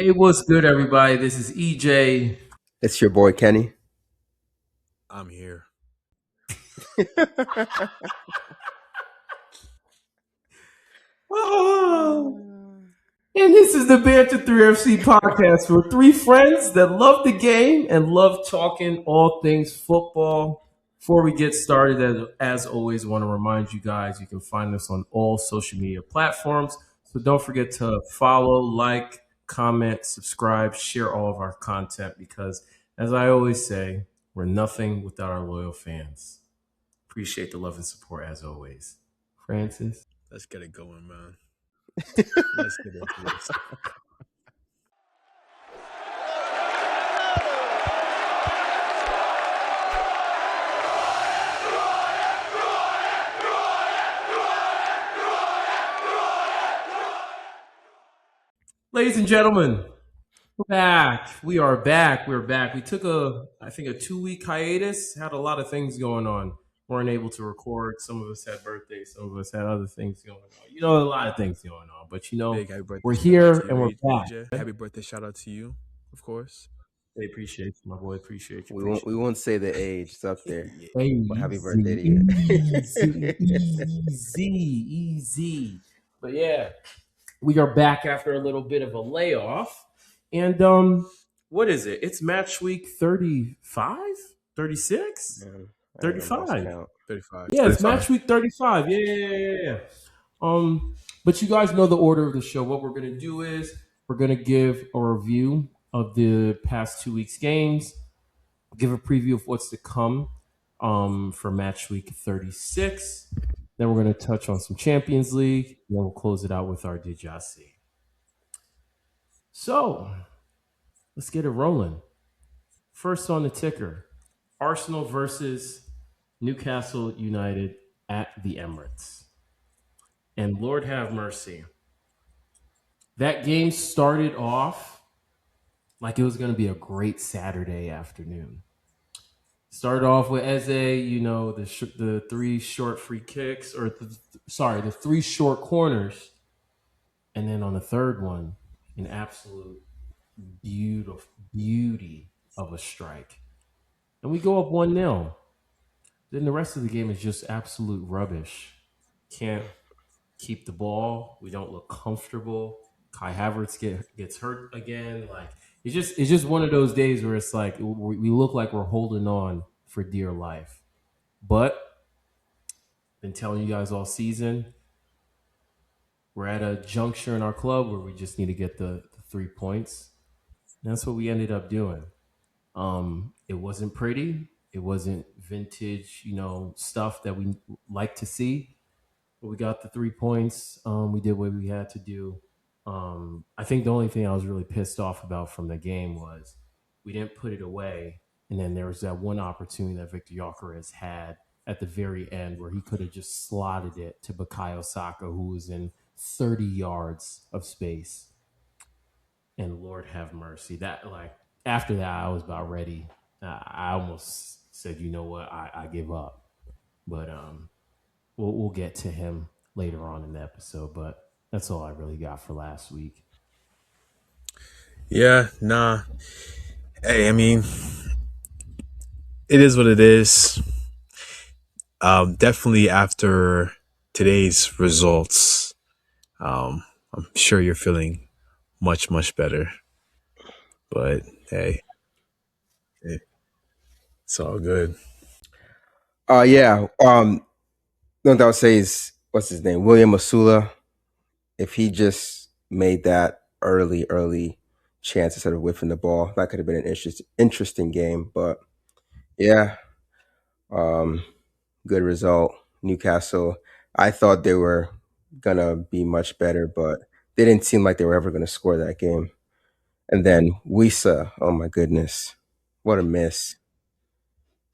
Hey, what's good, everybody? This is EJ. It's your boy Kenny. I'm here. Oh, and this is the Banter 3FC podcast for three friends that love the game and love talking all things football. Before we get started, as always, I want to remind you guys you can find us on all social media platforms. So don't forget to follow, like, comment, subscribe, share all of our content because, as I always say, we're nothing without our loyal fans. Appreciate the love and support as always. Francis? Let's get it going, man. Let's get into this. Ladies and gentlemen, we're back. We are back. We're back. We took I think a 2-week hiatus. Had a lot of things going on. Weren't able to record. Some of us had birthdays. Some of us had other things going on. A lot of things going on. But Big happy birthday we're shout here out to you, and we're back. EJ. Happy birthday shout out to you, of course. They appreciate you, my boy. Appreciate you. We won't say the age. It's up there. Hey, Well, happy birthday to you. Easy. But yeah, we are back after a little bit of a layoff. And what is it? It's match week 35? 36? 35. 35. Yeah, it's match week 35. Yeah. But you guys know the order of the show. What we're gonna do is we're gonna give a review of the past 2 weeks' games, give a preview of what's to come for match week 36. Then we're going to touch on some Champions League. And then we'll close it out with our Did Ya See? So, let's get it rolling. First on the ticker, Arsenal versus Newcastle United at the Emirates. And Lord have mercy. That game started off like it was going to be a great Saturday afternoon. Started off with Eze, the three short free kicks, the three short corners. And then on the third one, an absolute beauty of a strike. And we go up 1-0. Then the rest of the game is just absolute rubbish. Can't keep the ball. We don't look comfortable. Kai Havertz gets hurt again. Like it's just one of those days where it's like we look like we're holding on for dear life. But been telling you guys all season, we're at a juncture in our club where we just need to get the 3 points. And that's what we ended up doing. It wasn't pretty. It wasn't vintage, stuff that we like to see. But we got the 3 points. We did what we had to do. I think the only thing I was really pissed off about from the game was we didn't put it away. And then there was that one opportunity that Victor Gyökeres had at the very end where he could have just slotted it to Bukayo Saka, who was in 30 yards of space. And Lord have mercy. After that, I was about ready. I almost said, you know what, I give up. But we'll get to him later on in the episode. But that's all I really got for last week. Yeah, nah. Hey, I mean, it is what it is. Definitely after today's results, I'm sure you're feeling much, much better. But hey, it's all good. Yeah. What I would say is, what's his name? William Masula. If he just made that early chance instead of whiffing the ball, that could have been an interesting game. But yeah, good result. Newcastle. I thought they were gonna be much better, but they didn't seem like they were ever gonna score that game. And then Wisa, oh my goodness, what a miss!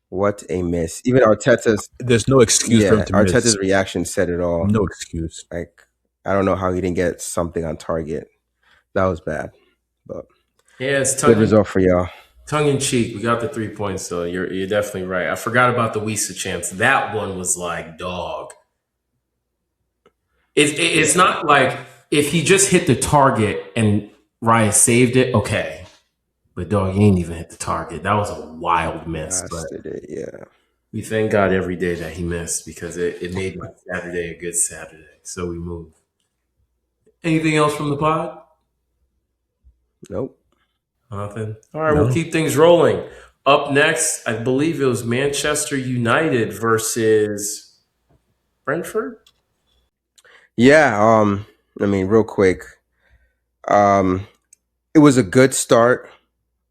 What a miss! Even Arteta's There's no excuse for him to miss. Arteta's reaction said it all. No excuse. Like I don't know how he didn't get something on target. That was bad, but yeah, it's good result for y'all. Tongue in cheek, we got the 3 points, so you're definitely right. I forgot about the Wisa chance. That one was like dog. It's not like if he just hit the target and Ryan saved it. Okay. But dog, he ain't even hit the target. That was a wild miss. But Blasted it. Yeah. we thank God every day that he missed because it made my Saturday a good Saturday. So we move. Anything else from the pod? Nope. Nothing. All right, we'll No. keep things rolling. Up next, I believe it was Manchester United versus Brentford. Yeah. I mean, real quick. Um, it was a good start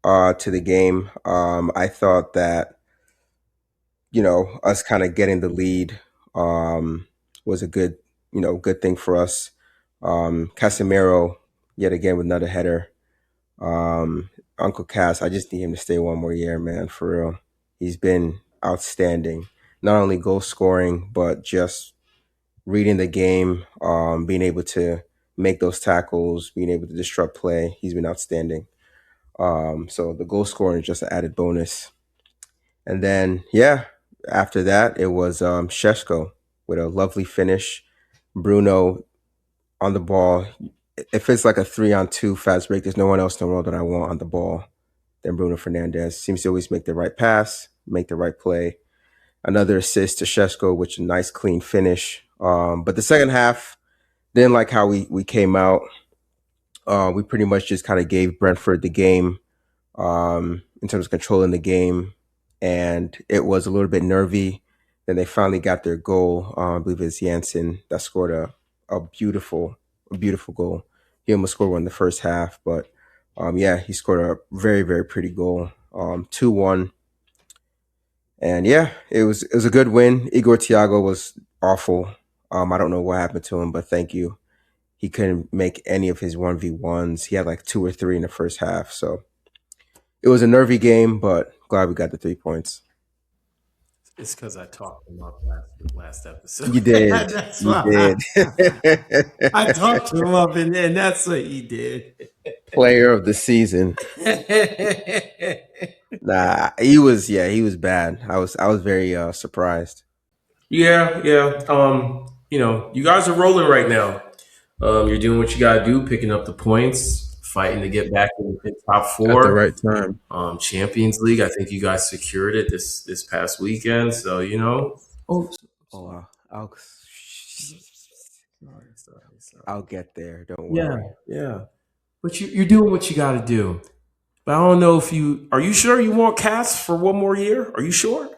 to the game. I thought that us kind of getting the lead was a good good thing for us. Casemiro yet again with another header. Um, Uncle Cass, I just need him to stay one more year, man. For real, he's been outstanding. Not only goal scoring, but just reading the game, being able to make those tackles, being able to disrupt play. He's been outstanding. So the goal scoring is just an added bonus. And then, yeah, after that, it was Sheshko with a lovely finish. Bruno on the ball. If it's like a 3-on-2 fast break, there's no one else in the world that I want on the ball than Bruno Fernandez. Seems to always make the right pass, make the right play. Another assist to Sheshko, which is a nice clean finish. But the second half, didn't like how we came out. We pretty much just kind of gave Brentford the game in terms of controlling the game, and it was a little bit nervy. Then they finally got their goal. I believe it's Jansen that scored a beautiful goal. He almost scored one in the first half, but yeah, he scored a very, very pretty goal. 2-1, and yeah, it was a good win. Igor Thiago was awful. I don't know what happened to him, but thank you. He couldn't make any of his 1v1s. He had like two or three in the first half, so it was a nervy game, but glad we got the 3 points. It's because I talked him up last episode. You did. That's You why did. I talked him up, and that's what he did. Player of the season. Nah, he was bad. I was very surprised. Yeah, yeah. You guys are rolling right now. You're doing what you gotta do, picking up the points, fighting to get back in top At the four. right time. Champions League, I think you guys secured it this past weekend. So Oh, Oh, sorry, I'll get there. Don't Yeah, worry. yeah. But you're doing what you got to do. But I don't know if you are you sure you want Cass for one more year? Are you sure?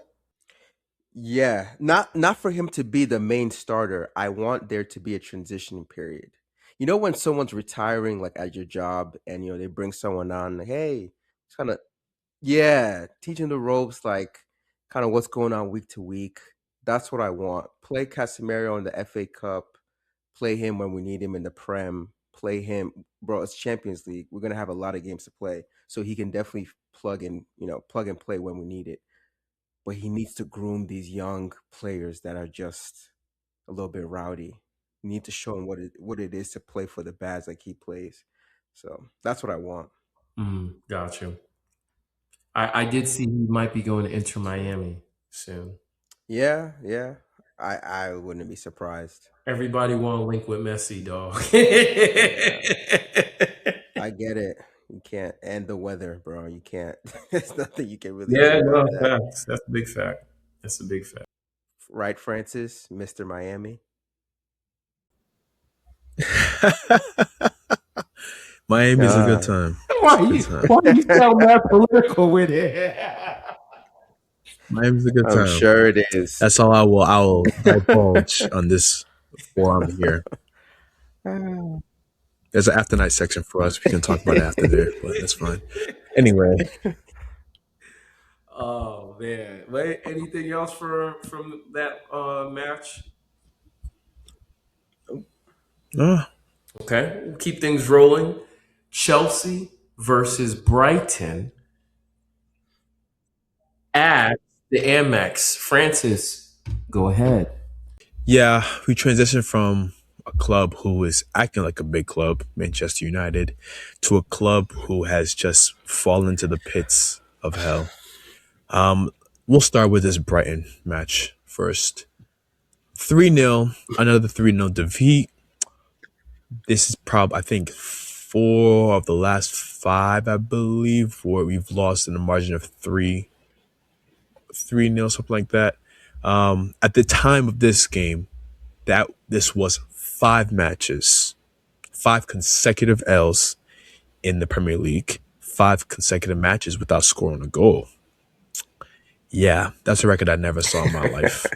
Yeah, not for him to be the main starter. I want there to be a transition period. You know when someone's retiring, like at your job, and they bring someone on, like, hey, it's kind of yeah, teaching the ropes, like kind of what's going on week to week. That's what I want. Play Casemiro in the FA Cup. Play him when we need him in the Prem. Play him, bro. It's Champions League. We're gonna have a lot of games to play, so he can definitely plug and play when we need it. But he needs to groom these young players that are just a little bit rowdy. You need to show him what it is to play for the Bads like he plays. So that's what I want. Got you. I did see he might be going to Inter Miami soon. Yeah, yeah. I wouldn't be surprised. Everybody want to link with Messi, dog. Yeah, I get it. You can't, and the weather, bro. You can't. There's nothing you can really do Yeah, no, about that, facts. That's a big fact. That's a big fact. right, Francis, Mister Miami? Miami's a good Uh, time. Why Good you time. why you sound that political with it? Miami's a good I'm time. sure it is. That's all I will divulge on this forum here. Ah. There's an after night section for us. We can talk about it after there, but that's fine. Anyway, Oh man! Wait, anything else from that match? uh, Okay, we'll keep things rolling. Chelsea versus Brighton at the Amex. Francis, go ahead. yeah, we transitioned from a club who is acting like a big club, Manchester United, to a club who has just fallen to the pits of hell. Um, we'll start with this Brighton match first. 3-0, another 3-0 defeat. This is I think, 4 of the last 5, I believe, where we've lost in the margin of 3-0, something like that. At the time of this game, that this was 5 matches, 5 consecutive L's in the Premier League, 5 consecutive matches without scoring a goal. Yeah, that's a record I never saw in my life.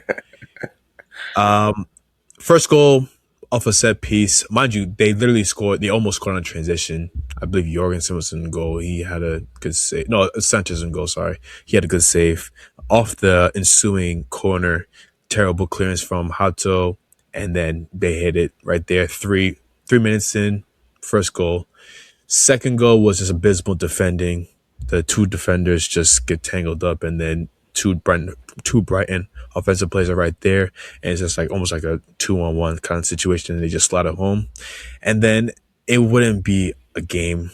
First goal off a set piece. Mind you, they literally scored. They almost scored on transition. I believe Jorgensen was in goal. He had a good save. No, Sanchez in goal, sorry. He had a good save. Off the ensuing corner, terrible clearance from Hato, and then they hit it right there. 3 minutes in, first goal. Second goal was just abysmal defending. The two defenders just get tangled up, and then two Brighton offensive players are right there, and it's just like almost like a 2-on-1 kind of situation, and they just slide it home. And then it wouldn't be a game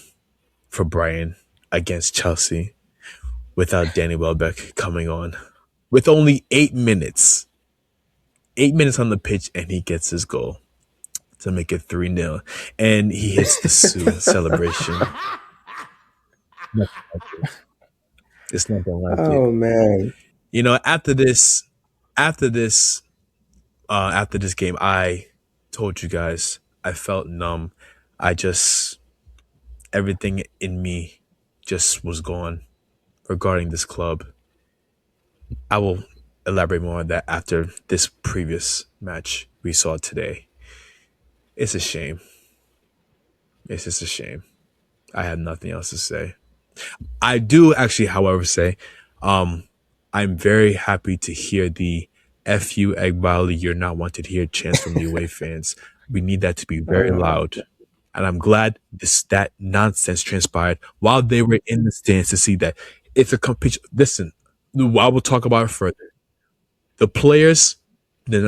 for Brighton against Chelsea without Danny Welbeck coming on with only 8 minutes. 8 minutes on the pitch, and he gets his goal to make it 3-0. And he hits the celebration. It's nothing like it. Oh man. You know, after this game, I told you guys I felt numb. I just everything in me just was gone regarding this club. I will elaborate more on that after this previous match we saw today. It's a shame. It's just a shame. I have nothing else to say. I do actually, however, say I'm very happy to hear the "F you, Egbali, you're not wanted here" chants from the away fans. We need that to be very loud. And I'm glad that nonsense transpired while they were in the stands to see that it's a competition. Listen, while we'll talk about it further, the players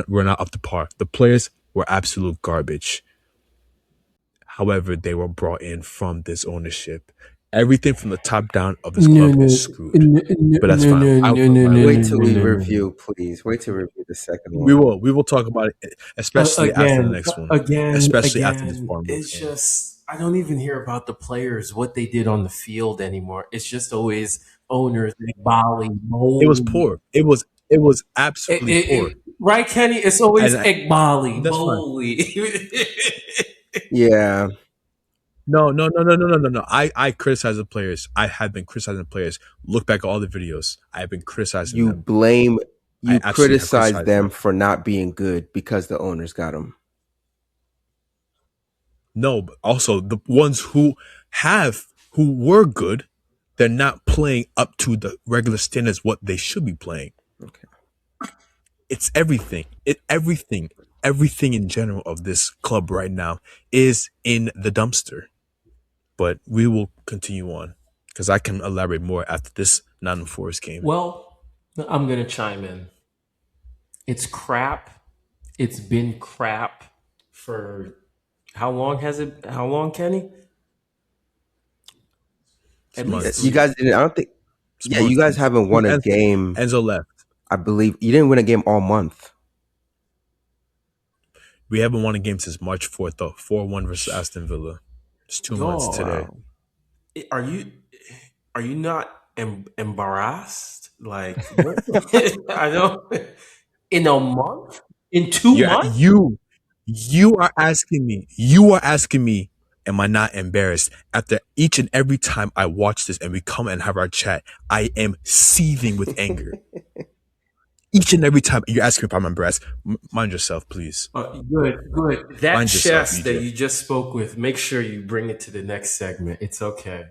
were not up to par. The players were absolute garbage. However, they were brought in from this ownership. Everything from the top down of this club is screwed. But that's fine. Wait till we review, please. Wait till we review the second one. We will talk about it, especially after the next one. Especially after this Bournemouth It's game. just I don't even hear about the players, what they did on the field anymore. It's just always owners, Bali, It was poor. It was absolutely poor. Right, Kenny? It's always And Ekbali, that's fine. Bowley. Yeah. No. I criticize the players. I have been criticizing the players. Look back at all the videos. I have been criticizing You them. blame, I you absolutely have criticize criticized them them. for not being good because the owners got them. No, but also the ones who were good, they're not playing up to the regular standards what they should be playing. Okay. It's everything. Everything in general of this club right now is in the dumpster. But we will continue on because I can elaborate more after this Nottingham Forest game. Well, I'm going to chime in. It's crap. It's been crap for how long has it? How long, Kenny? At least You guys didn't. I don't think. Yeah, you guys haven't won a game. Enzo left. I believe you didn't win a game all month. We haven't won a game since March 4th, though. 4-1 versus Aston Villa. It's 2 months today. Are you not embarrassed? Like I don't. In a month? In 2 months? You are asking me, am I not embarrassed? After each and every time I watch this and we come and have our chat, I am seething with anger. Each and every time you're asking if I'm embarrassed. Mind yourself, please. Good. That Mind yourself, chest EJ. that you just spoke with, make sure you bring it to the next segment. It's okay.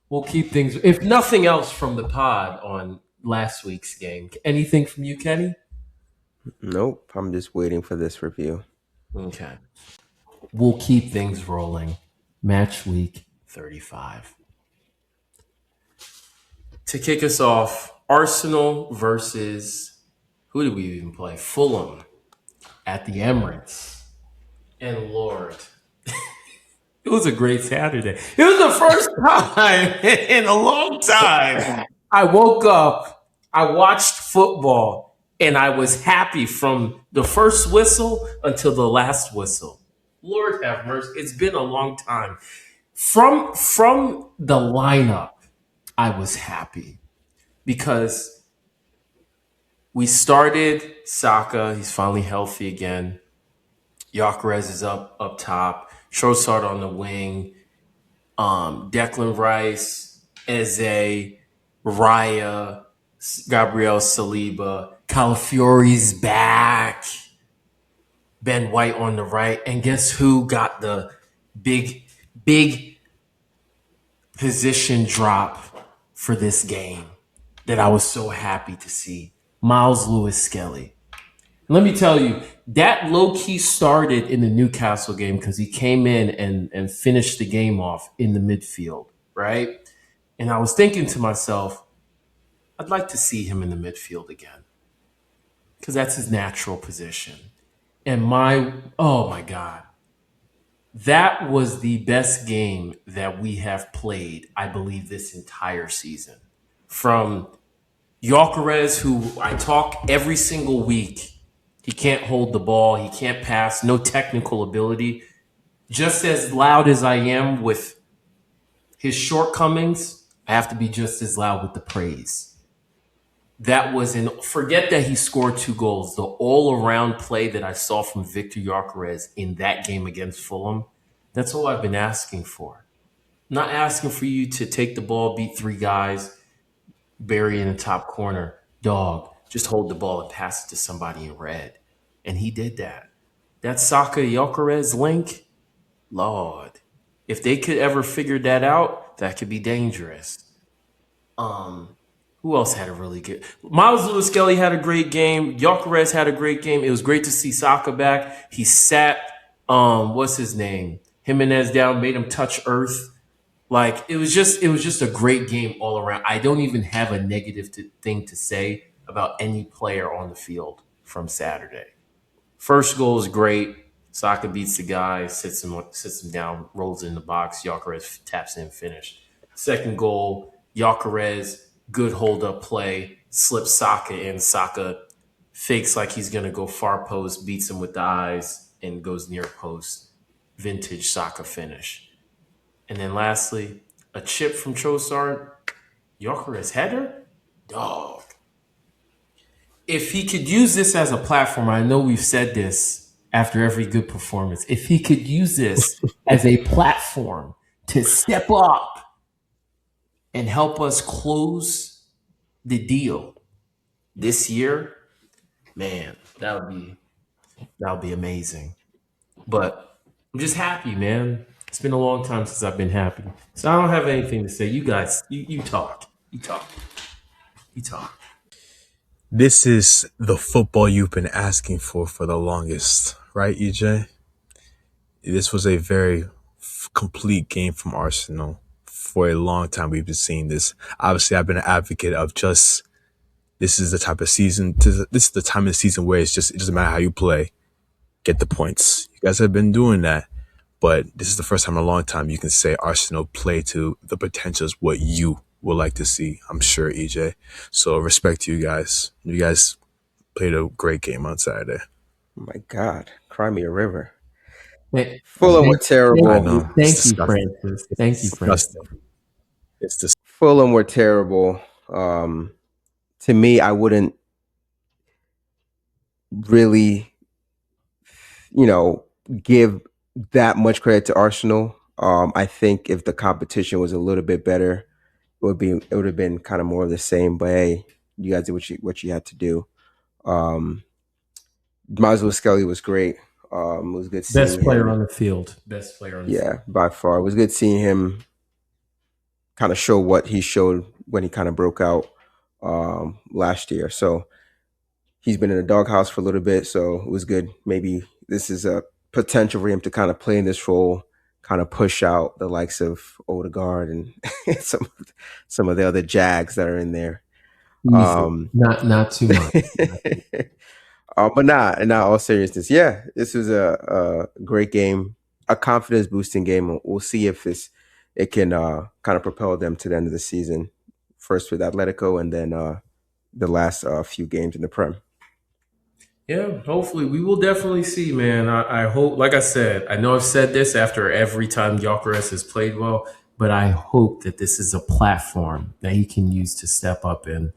We'll keep things, if nothing else from the pod on last week's game. Anything from you, Kenny? Nope. I'm just waiting for this review. Okay. We'll keep things rolling. Match week 35. To kick us off, Arsenal versus, who did we even play? Fulham at the Emirates. And Lord, it was a great Saturday. It was the first time in a long time. I woke up, I watched football, and I was happy from the first whistle until the last whistle. Lord have mercy. It's been a long time. From the lineup, I was happy because we started Saka. He's finally healthy again. Yakarez is up top. Trossard on the wing. Declan Rice, Eze, Raya, Gabriel Saliba, Calafiori's back. Ben White on the right. And guess who got the big position drop for this game that I was so happy to see? Miles Lewis Skelly. Let me tell you, that low key started in the Newcastle game because he came in and finished the game off in the midfield, right? And I was thinking to myself, I'd like to see him in the midfield again because that's his natural position. And oh my God, that was the best game that we have played, I believe, this entire season. From Gyökeres, who I talk every single week, he can't hold the ball, he can't pass, no technical ability. Just as loud as I am with his shortcomings, I have to be just as loud with the praise. That was forget that he scored 2 goals. The all around play that I saw from Victor Gyökeres in that game against Fulham, that's all I've been asking for. Not asking for you to take the ball, beat 3 guys, bury in the top corner. Dog, just hold the ball and pass it to somebody in red. And he did that. That Saka Gyökeres link, Lord, if they could ever figure that out, that could be dangerous. Um, who else had a really good? Miles Lewis Skelly had a great game. Gyökeres had a great game. It was great to see Saka back. He sat, what's his name? Jimenez down, made him touch earth. Like it was just a great game all around. I don't even have a negative thing to say about any player on the field from Saturday. First goal is great. Saka beats the guy, sits him down, rolls in the box. Gyökeres taps in, finish. Second goal, Gyökeres, good hold up play, slips Saka in. Saka fakes like he's gonna go far post, beats him with the eyes, and goes near post. Vintage Saka finish. And then lastly, a chip from Trossard, Gyökeres header, dog. If he could use this as a platform, I know we've said this after every good performance. If he could use this as a platform to step up and help us close the deal this year, man, that would be amazing. But I'm just happy, man. It's been a long time since I've been happy. So I don't have anything to say. You guys, you talk. You talk. You talk. This is the football you've been asking for the longest, right, EJ? This was a very complete game from Arsenal. For a long time, we've been seeing this. Obviously, I've been an advocate of just this is the type of season. This is the time of the season where it doesn't matter how you play, get the points. You guys have been doing that, but this is the first time in a long time you can say Arsenal play to the potentials what you would like to see. I'm sure, EJ. So respect to you guys. You guys played a great game on Saturday. Oh my God, cry me a river. Thank, Fulham were thank I terrible. know it's thank you, disgusting. Francis. It's Thank you, Francis. disgusting. It's disgusting. Fulham were terrible. Um, to me, I wouldn't really, you know, give that much credit to Arsenal. I think if the competition was a little bit better, it would have been kind of more of the same. But hey, you guys did what you had to do. Um, Maslow Skelly was great. It was good seeing Best player him. on the field. Best player on the field. Yeah, by far, it was good seeing him kind of show what he showed when he kind of broke out last year. So he's been in the doghouse for a little bit, so it was good. Maybe this is a potential for him to kind of play in this role, kind of push out the likes of Odegaard and some of the other Jags that are in there. Easy. Um, Not too much. but not in all seriousness, yeah, this was a great game, a confidence boosting game. We'll see if it can kind of propel them to the end of the season. First with Atletico, and then the last few games in the Prem. Yeah, hopefully we will definitely see, man. I hope, like I said, I know I've said this after every time Gyökeres has played well, but I hope that this is a platform that he can use to step up and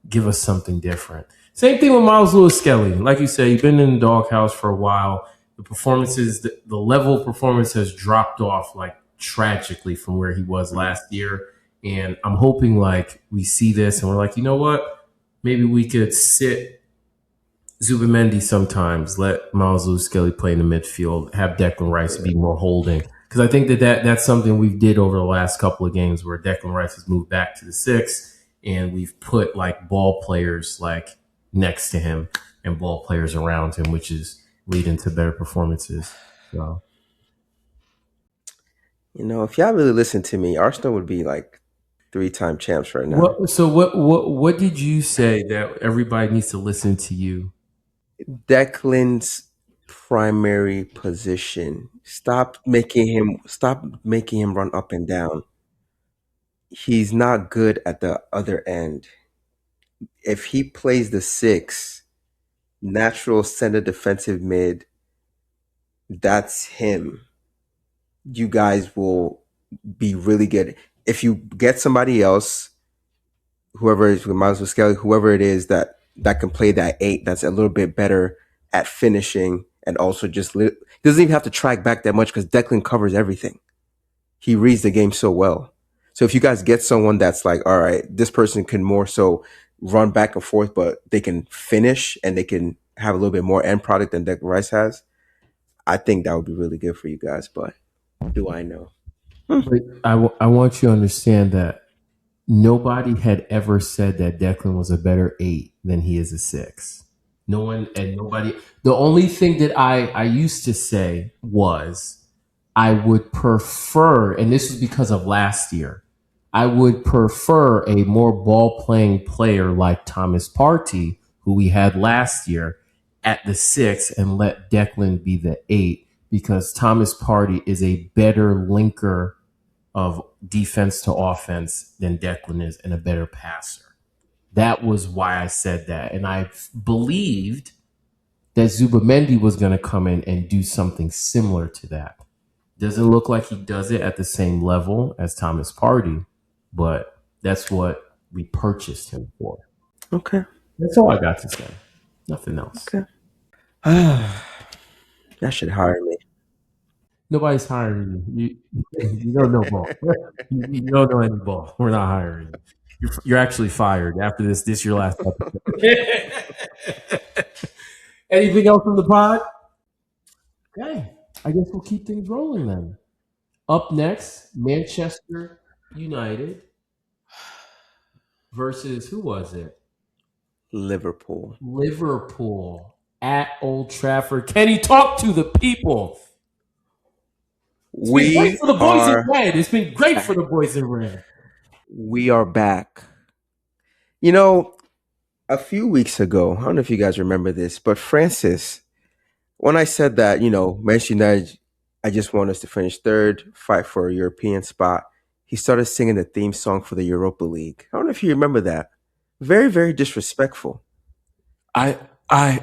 give us something different. Same thing with Miles Lewis Skelly. Like you said, you've been in the doghouse for a while. The performances, the level of performance has dropped off like tragically from where he was last year. And I'm hoping like we see this and we're like, you know what? Maybe we could sit Zubamendi sometimes, let Miles Lewis Skelly play in the midfield, have Declan Rice be more holding. Because I think that's something we've did over the last couple of games where Declan Rice has moved back to the six and we've put like ball players like next to him and ball players around him, which is leading to better performances. So If y'all really listen to me, Arsenal would be like three-time champs right now. what did you say that everybody needs to listen to you? Declan's primary position. Stop making him run up and down. He's not good at the other end. If he plays the six, natural center defensive mid, that's him. You guys will be really good. If you get somebody else, whoever is Miles Skelly, whoever it is that can play that eight, that's a little bit better at finishing and also doesn't even have to track back that much because Declan covers everything. He reads the game so well. So if you guys get someone that's like, all right, this person can more so run back and forth, but they can finish and they can have a little bit more end product than Declan Rice has, I think that would be really good for you guys. But do I know? But I want you to understand that nobody had ever said that Declan was a better eight than he is a six. No one and nobody. The only thing that I used to say was I would prefer, and this was because of last year, I would prefer a more ball playing player like Thomas Partey, who we had last year, at the six and let Declan be the eight because Thomas Partey is a better linker of defense to offense than Declan is and a better passer. That was why I said that. And I believed that Zubamendi was going to come in and do something similar to that. Doesn't look like he does it at the same level as Thomas Partey, but that's what we purchased him for. Okay. That's all I got to say. Nothing else. Okay. That should hire me. Nobody's hiring you. You don't know ball. You don't know any ball. We're not hiring you. You're actually fired after this. This your last episode. Anything else from the pod? Okay. I guess we'll keep things rolling then. Up next, Manchester United versus who was it? Liverpool. Liverpool at Old Trafford. Can he talk to the people? It's been great We for the boys in are red. It's been great for the boys in red. we are back. You know, a few weeks ago, I don't know if you guys remember this, but Francis, when I said that, Manchester United, I just want us to finish third, fight for a European spot, he started singing the theme song for the Europa League. I don't know if you remember that. Very, very disrespectful. I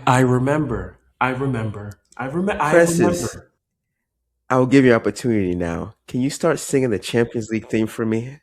remember. I remember. I Francis, remember. I will give you an opportunity now. Can you start singing the Champions League theme for me?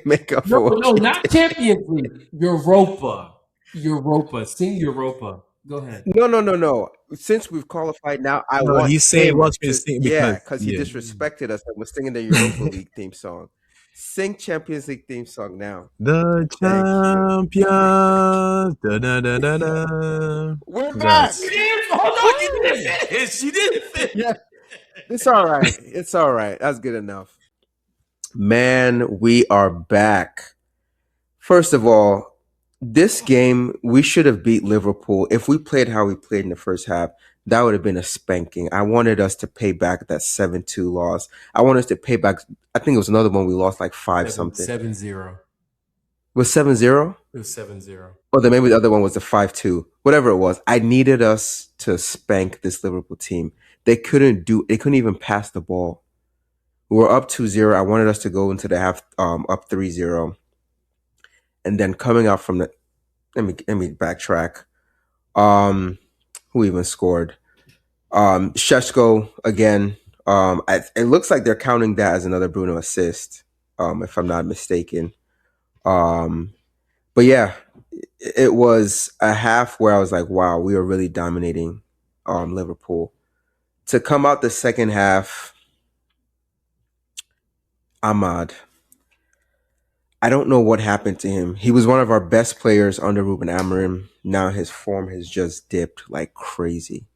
Make up No, for what no, you not did. Champions League. Europa. Europa. Sing Europa. Go ahead. No, no, no, no. Since we've qualified now, I No, want he's saying he him wants me to to, sing yeah, because because he yeah. disrespected us and was singing the Europa League theme song. Sing Champions League theme song now. The Thank you. champions. Da, da, da, da, da. We're back. You Congrats. didn't, hold on, you didn't Woo! finish. You didn't finish. Yeah, it's all right. It's all right. That's good enough. Man, we are back. First of all, this game, we should have beat Liverpool. If we played how we played in the first half, that would have been a spanking. I wanted us to pay back that 7-2 loss. I wanted us to pay back, I think it was another one we lost like 5 something. 7-0. Was 7-0? It was 7-0. Or then maybe the other one was the 5-2. Whatever it was. I needed us to spank this Liverpool team. They couldn't even pass the ball. We were up 2-0. I wanted us to go into the half up 3-0. And then coming out from the let me backtrack. Who even scored? Sheshko again. It looks like they're counting that as another Bruno assist, if I'm not mistaken. Um, but yeah, it was a half where I was like, wow, we are really dominating Liverpool. To come out the second half, Ahmad, I don't know what happened to him. He was one of our best players under Ruben Amorim. Now his form has just dipped like crazy.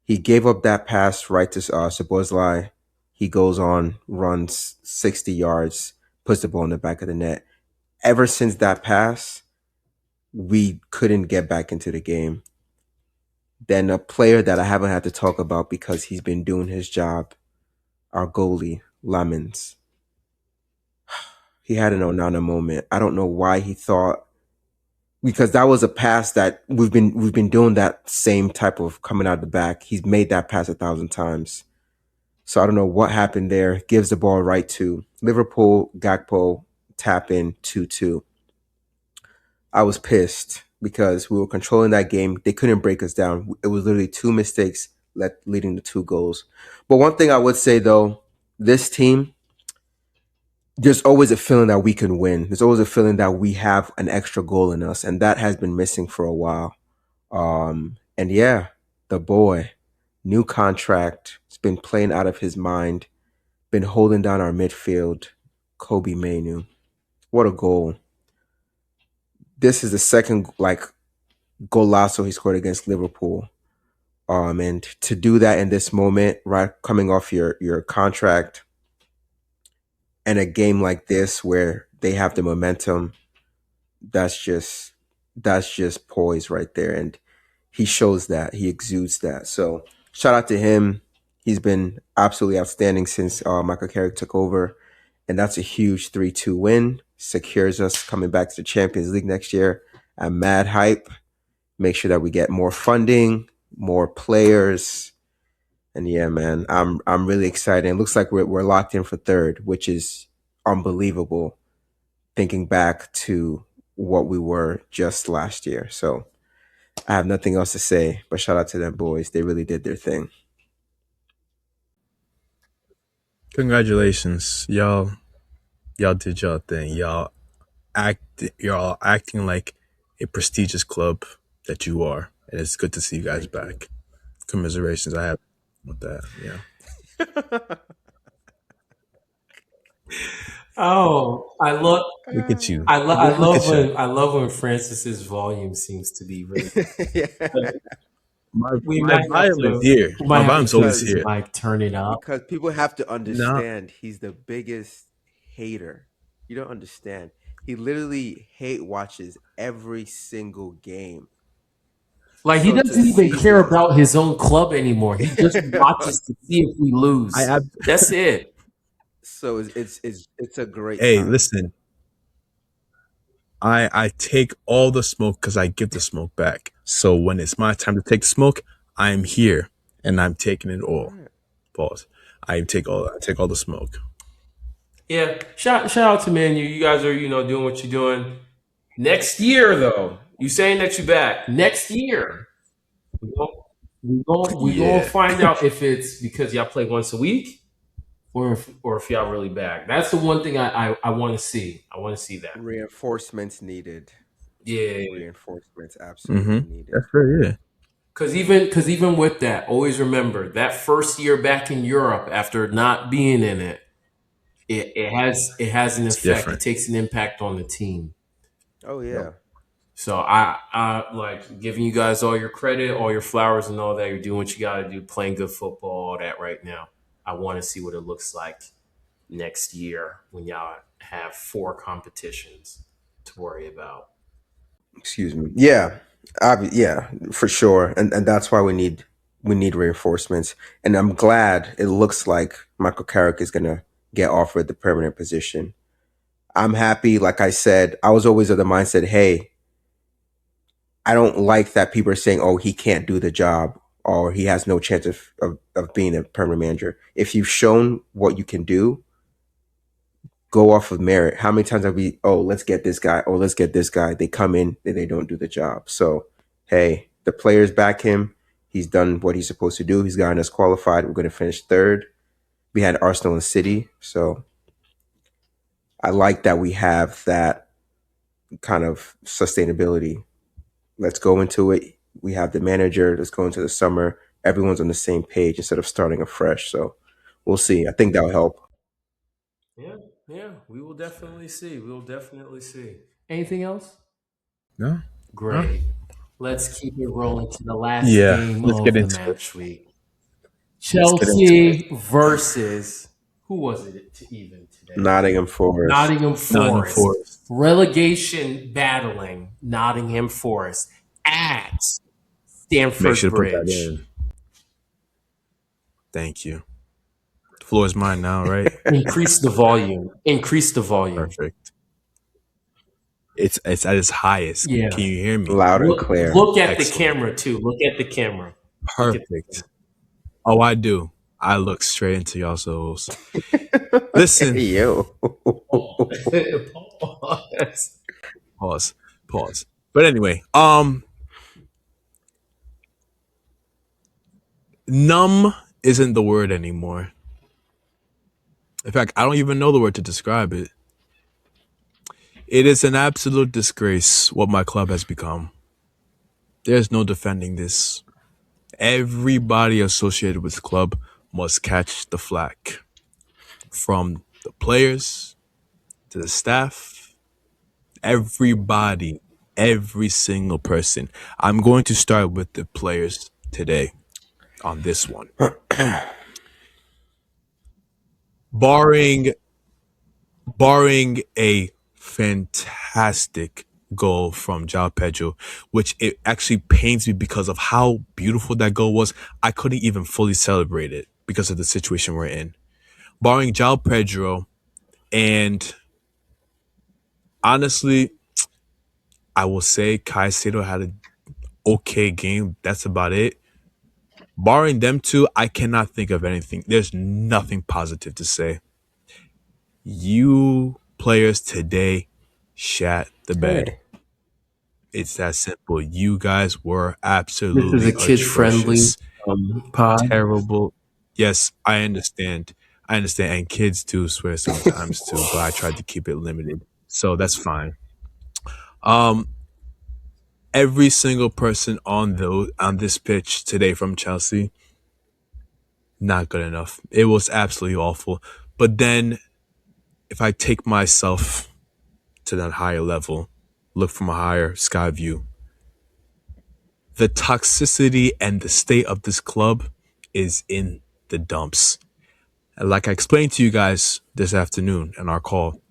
He gave up that pass right to Sabozlai. He goes on, runs 60 yards, puts the ball in the back of the net. Ever since that pass, we couldn't get back into the game. Then a player that I haven't had to talk about because he's been doing his job, our goalie, Lamens. He had an Onana moment. I don't know why he thought, because that was a pass that we've been doing that same type of coming out of the back. He's made that pass 1,000 times. So I don't know what happened there. Gives the ball right to Liverpool. Gakpo tap in 2-2. I was pissed because we were controlling that game. They couldn't break us down. It was literally two mistakes leading to two goals. But one thing I would say though, this team, there's always a feeling that we can win. There's always a feeling that we have an extra goal in us, and that has been missing for a while. And yeah, the boy, new contract, has been playing out of his mind, been holding down our midfield. Kobe Mainu, what a goal! This is the second golazo he scored against Liverpool. And to do that in this moment, right, coming off your contract, and a game like this where they have the momentum, that's just that's just poise right there, and he shows that, he exudes that. So shout out to him. He's been absolutely outstanding since Michael Carrick took over, and that's a huge 3-2 win. Secures us coming back to the Champions League next year. I'm mad hype. Make sure that we get more funding, more players, and yeah, man, I'm really excited. It looks like we're locked in for third, which is unbelievable. Thinking back to what we were just last year, so I have nothing else to say. But shout out to them boys; they really did their thing. Congratulations, y'all. Y'all did y'all thing. Y'all acting like a prestigious club that you are, and it's good to see you guys Thank you. back. Commiserations, I have with that. Yeah, Oh, I love look at you. Look at you. I love when Francis's volume seems to be really. Yeah, My volume is here. We My might have to volume's fix always because his here. mic, turn it up. because people have to No, understand he's the biggest hater. You don't understand. He literally hate watches every single game. Like he So to doesn't even see care this, about his own club anymore. He just watches to see if we I lose. have. That's it. so it's a great Hey, time. listen. I take all the smoke because I give the smoke back. So when it's my time to take the smoke, I am here and I'm taking it All all. right. Pause. I take all the smoke. Yeah. Shout out to Man U. You guys are, doing what you're doing. Next year though, you saying that you're back. Next year. We gonna Yeah. find out if it's because y'all play once a week or if y'all really back. That's the one thing I want to see. I want to see that. Reinforcements needed. Yeah. Reinforcements Mm-hmm. absolutely needed. That's fair, yeah. Cause even with that, always remember that first year back in Europe after not being in it, it has an It's effect. It different. takes an impact on the team. Oh Yep. yeah. So I like giving you guys all your credit, all your flowers, and all that. You're doing what you got to do, playing good football, all that right now. I want to see what it looks like next year when y'all have four competitions to worry about. Excuse me. Yeah. Yeah, for sure. And that's why we need reinforcements. And I'm glad it looks like Michael Carrick is gonna get offered the permanent position. I'm happy. Like I said, I was always of the mindset, hey, I don't like that people are saying, oh, he can't do the job or he has no chance of being a permanent manager. If you've shown what you can do, go off of merit. How many times have we, oh, let's get this guy, oh, let's get this guy. They come in and they don't do the job. So, hey, the players back him. He's done what he's supposed to do. He's gotten us qualified. We're going to finish third. We had Arsenal and City, so I like that we have that kind of sustainability. Let's go into it. We have the manager. Let's go into the summer. Everyone's on the same page instead of starting afresh. So we'll see. I think that'll help. Yeah, yeah, we will definitely see. We will definitely see. Anything else? No? Huh? Great. Let's keep it rolling to the last Yeah, game let's get of the into it. match week. Let's get into it. Chelsea versus who was it to even today? Nottingham Forest. Nottingham Nottingham Forest. Forest. Relegation battling Nottingham Forest at Make Stamford sure to put that Bridge. in. Thank you. The floor is mine now, right? Increase the volume. Increase the volume. Perfect. It's at its highest. Yeah. Can you hear me? Loud and clear. Look at the Excellent. camera too. Look at the camera. Look at the Perfect. Oh, I do. I look straight into y'all souls. Listen. Yo. camera. Pause. Pause. Pause. But anyway, numb isn't the word anymore. In fact, I don't even know the word to describe it. It is an absolute disgrace what my club has become. There's no defending this. Everybody associated with the club must catch the flack. From the players to the staff, everybody, every single person. I'm going to start with the players today on this one. barring barring a fantastic goal from João Pedro, which it actually pains me because of how beautiful that goal was. I couldn't even fully celebrate it because of the situation we're in. Barring João Pedro, and honestly, I will say Caicedo had an okay game. That's about it. Barring them two, I cannot think of anything. There's nothing positive to say. You players today shat the bed. Hey, It's that simple. You guys were This is a absolutely kid-friendly atrocious. pod. Terrible. Yes, I understand. I understand. And kids do swear sometimes too, but I tried to keep it limited. So that's fine. Um, every single person on this pitch today from Chelsea, not good enough. It was absolutely awful. But then if I take myself to that higher level, look from a higher sky view, the toxicity and the state of this club is in the dumps. And like I explained to you guys this afternoon in our call,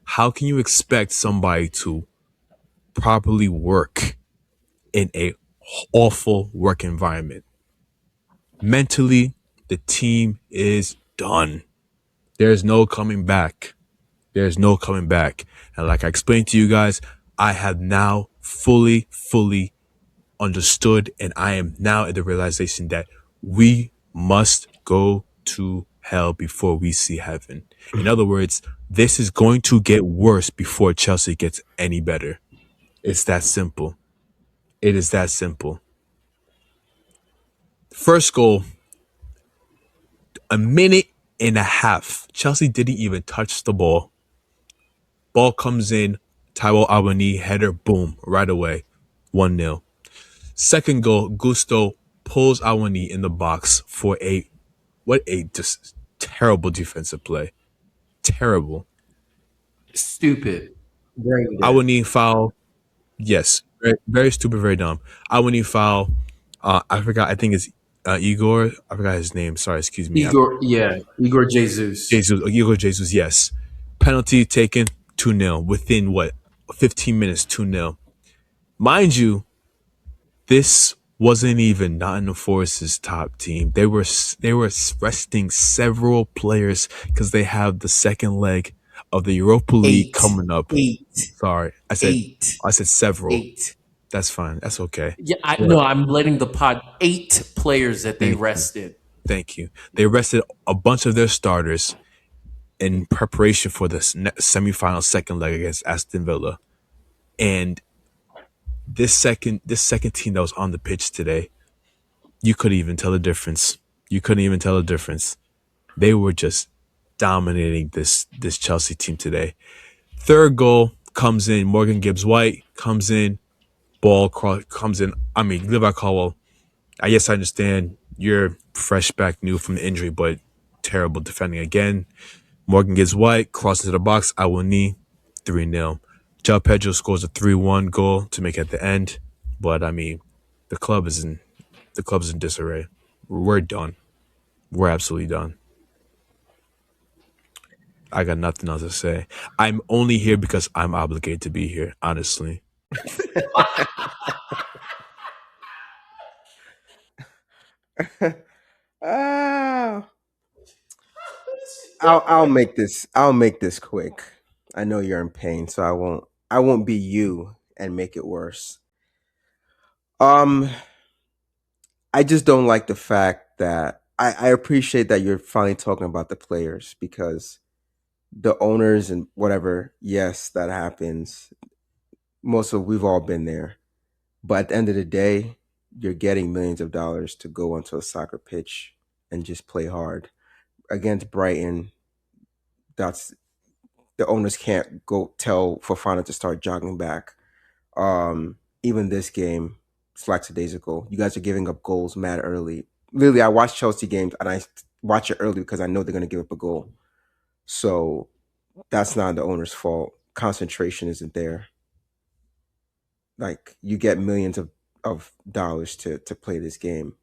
how can you expect somebody to properly work in a awful work environment? Mentally, the team is done. There's no coming back. There's no coming back. And like I explained to you guys, I have now fully understood, and I am now at the realization that we must go to hell before we see heaven. In other words, this is going to get worse before Chelsea gets any better. It's that simple. It is that simple. First goal, a minute and a half. Chelsea didn't even touch the ball. Ball comes in, Taiwo Awani, header, boom, right away. 1-0. Second goal, Gusto pulls Awani in the box for a just terrible defensive play. Terrible. Stupid. Brain dead. Awani foul. Yes. Very, very stupid, very dumb. Awani foul. I forgot. I think it's Igor. I forgot his name. Sorry, excuse me. Igor Jesus. Igor Jesus, yes. Penalty taken, 2-0. Within what? 15 minutes, 2-0. Mind you, this wasn't even Nottingham Forest's top team. They were resting several players because they have the second leg of the Europa League coming up. Sorry, I said several. Eight. That's fine. That's okay. Yeah, no, I'm letting the pod 8 players that they Thank you. rested. Thank you. They rested a bunch of their starters in preparation for the semifinal second leg against Aston Villa, and this second team that was on the pitch today, You couldn't even tell the difference. You couldn't even tell the difference. They were just dominating this Chelsea team today. Third goal comes in. Morgan Gibbs White comes in. Comes in. I mean, Levi Caldwell. I guess I understand you're fresh back new from the injury, but terrible defending again. Morgan Gibbs White crosses to the box. I will knee 3-0. João Pedro scores a 3-1 goal to make it at the end. But I mean, the club is in the club's in disarray. We're done. We're absolutely done. I got nothing else to say. I'm only here because I'm obligated to be here, honestly. Ah, I'll Stupid. make this. I'll make this quick. I know you're in pain, so I won't be you and make it worse. Um, I just don't like the fact that I appreciate that you're finally talking about the players because the owners and whatever, yes, that happens. Most of we've all been there. But at the end of the day, you're getting millions of dollars to go onto a soccer pitch and just play hard. Against Brighton, that's the owners can't go tell Fofana to start jogging back. Even this game, it's like 2 days ago, you guys are giving up goals mad early. Literally, I watch Chelsea games and I watch it early because I know they're going to give up a goal. So that's not the owner's fault. Concentration isn't there. Like you get millions of dollars to play this game.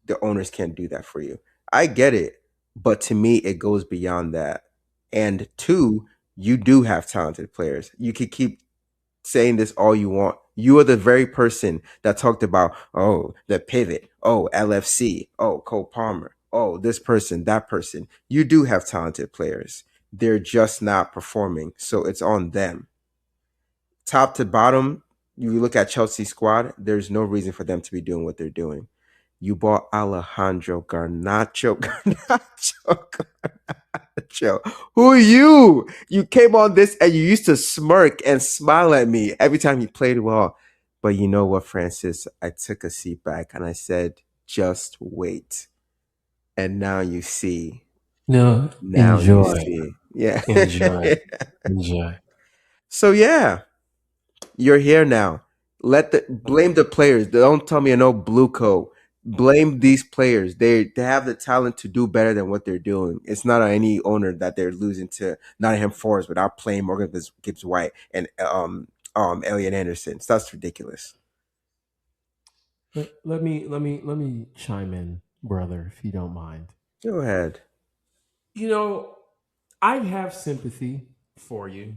The owners can't do that for you. I get it, but to me, it goes beyond that. And two, you do have talented players. You could keep saying this all you want. You are the very person that talked about, oh, the pivot, oh, LFC, oh, Cole Palmer, oh, this person, that person. You do have talented players. They're just not performing. So it's on them. Top to bottom, you look at Chelsea squad, there's no reason for them to be doing what they're doing. You bought Alejandro Garnacho. Garnacho. Who are you? You came on this and you used to smirk and smile at me every time you played well. But you know what, Francis? I took a seat back and I said, just wait. And now you see. No, Now you enjoy, see. Yeah. enjoy, enjoy. So yeah, you're here now. Let the blame the players. Don't tell me no blue coat. Blame these players. They have the talent to do better than what they're doing. It's not any owner that they're losing to Nottingham Forest without playing Morgan Gibbs White and Elliot Anderson. So that's ridiculous. Let me chime in, brother, if you don't mind. Go ahead. You know, I have sympathy for you